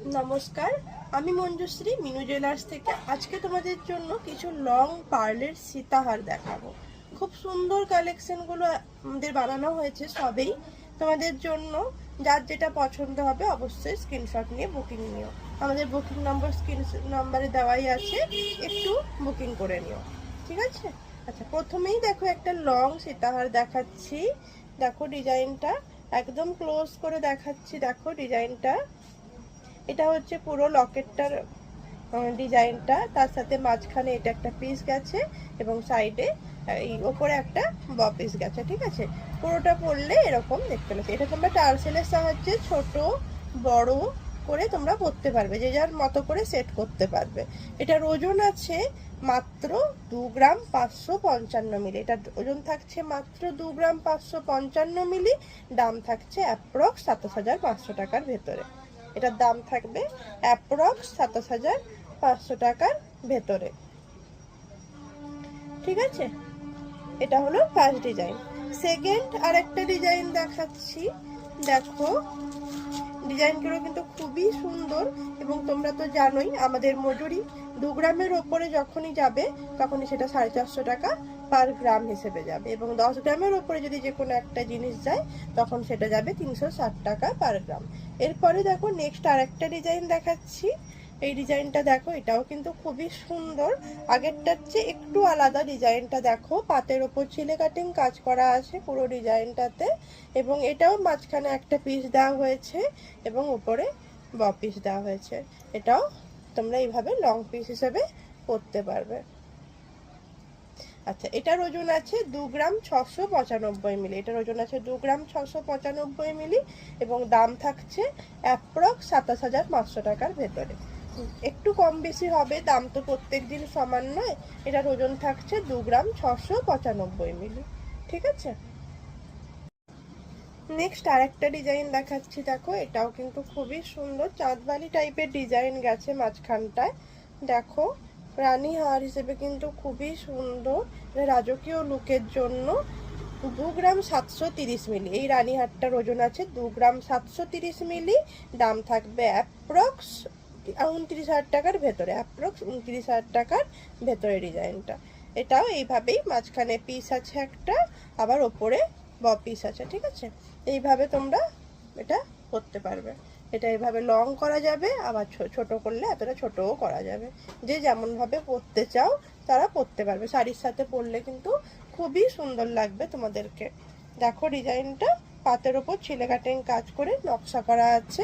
নমস্কার, আমি মঞ্জুশ্রী মিনু জুয়েলার্স থেকে। আজকে তোমাদের জন্য কিছু লং পার্লের সীতাহার দেখাবো। খুব সুন্দর কালেকশনগুলো আমাদের বানানো হয়েছে সবেই তোমাদের জন্য। যার যেটা পছন্দ হবে অবশ্যই স্ক্রিনশট নিয়ে বুকিং নিও। আমাদের বুকিং নম্বর স্ক্রিন নম্বরে দেওয়াই আছে, একটু বুকিং করে নিও, ঠিক আছে? আচ্ছা, প্রথমেই দেখো একটা লং সীতাহার দেখাচ্ছি। দেখো ডিজাইনটা, একদম ক্লোজ করে দেখাচ্ছি। দেখো ডিজাইনটা, এটা হচ্ছে পুরো লকেটটার ডিজাইনটা, তার সাথে মাঝখানে এটা একটা পিস গেছে এবং সাইডে এই ওপরে একটা পিস গেছে, ঠিক আছে? পুরোটা পরলে এরকম দেখতে পাচ্ছি। এটা তোমরা টার্সেলের সাহায্যে ছোট বড় করে তোমরা পরতে পারবে, যে যার মতো করে সেট করতে পারবে। এটার ওজন আছে মাত্র 2 গ্রাম 555 মিলি। এটার ওজন থাকছে মাত্র 2 গ্রাম 555 মিলি। দাম থাকছে অ্যাপ্রক্স 27,500 টাকার ভেতরে। এটার দাম থাকবে অ্যাপ্রক্স 27,500 টাকার ভেতরে, ঠিক আছে? এটা হলো ফার্স্ট ডিজাইন। সেকেন্ড আরেকটা ডিজাইন দেখাচ্ছি। দেখো ডিজাইনগুলো কিন্তু খুবই সুন্দর, এবং তোমরা তো জানোই আমাদের মজুরি 2 গ্রামের ওপরে যখনই যাবে তখনই সেটা 450 টাকা পার গ্রাম হিসেবে যাবে, এবং 10 গ্রামের ওপরে যদি যে কোনো একটা জিনিস যায় তখন সেটা যাবে 360 টাকা পার গ্রাম। এরপরে দেখো নেক্সট আরেকটা ডিজাইন দেখাচ্ছি। এই ডিজাইনটা দেখো, এটাও কিন্তু খুবই সুন্দর। আগেরটার চেয়ে একটু আলাদা ডিজাইনটা। দেখো পাতের ওপর ছিলে কাটিং কাজ করা আছে পুরো ডিজাইনটাতে, এবং এটাও মাঝখানে একটা পিস দেওয়া হয়েছে এবং উপরে পিস দেওয়া হয়েছে। এটাও তোমরা এইভাবে লং পিস হিসেবে করতে পারবে। আচ্ছা, এটার ওজন আছে 2 গ্রাম 695 মিলি। এটার ওজন আছে 2 গ্রাম 695 মিলি, এবং দাম থাকছে অ্যাপ্রক্স 27,500 টাকার ভেতরে। একটু কম বেশি হবে, দাম তো প্রত্যেক দিন সমান নয়। এটার ওজন থাকছে 2 গ্রাম 695 মিলি, ঠিক আছে? নেক্সট আরেকটা ডিজাইন দেখাচ্ছি। দেখো এটাও কিন্তু খুবই সুন্দর, চাঁদবালি টাইপের ডিজাইন গেছে মাঝখানটায়। দেখো রানী হার হিসেবে কিন্তু খুবই সুন্দর, রাজকীয় লুকের জন্য। 2 গ্রাম 730 মিলি। এই রানী হারটার ওজন আছে 2 গ্রাম 730 মিলি। দাম থাকবে অ্যাপ্রক্স 29,000 টাকার ভেতরে, অ্যাপ্রক্স 29,000 টাকার ভেতরে ডিজাইনটা। এটাও এইভাবেই মাঝখানে পিস আছে একটা, আবার ওপরে পিস আছে, ঠিক আছে? এইভাবে তোমরা এটা করতে পারবে। এটা এইভাবে লং করা যাবে, আবার ছোট করলে এতটা ছোটও করা যাবে। যে যেমন ভাবে পরতে চাও তারা পরতে পারবে। শাড়ির সাথে পরলে কিন্তু খুবই সুন্দর লাগবে তোমাদেরকে। দেখো ডিজাইনটা, পাতের ওপর ছিলে কাটিং কাজ করে নকশা করা আছে।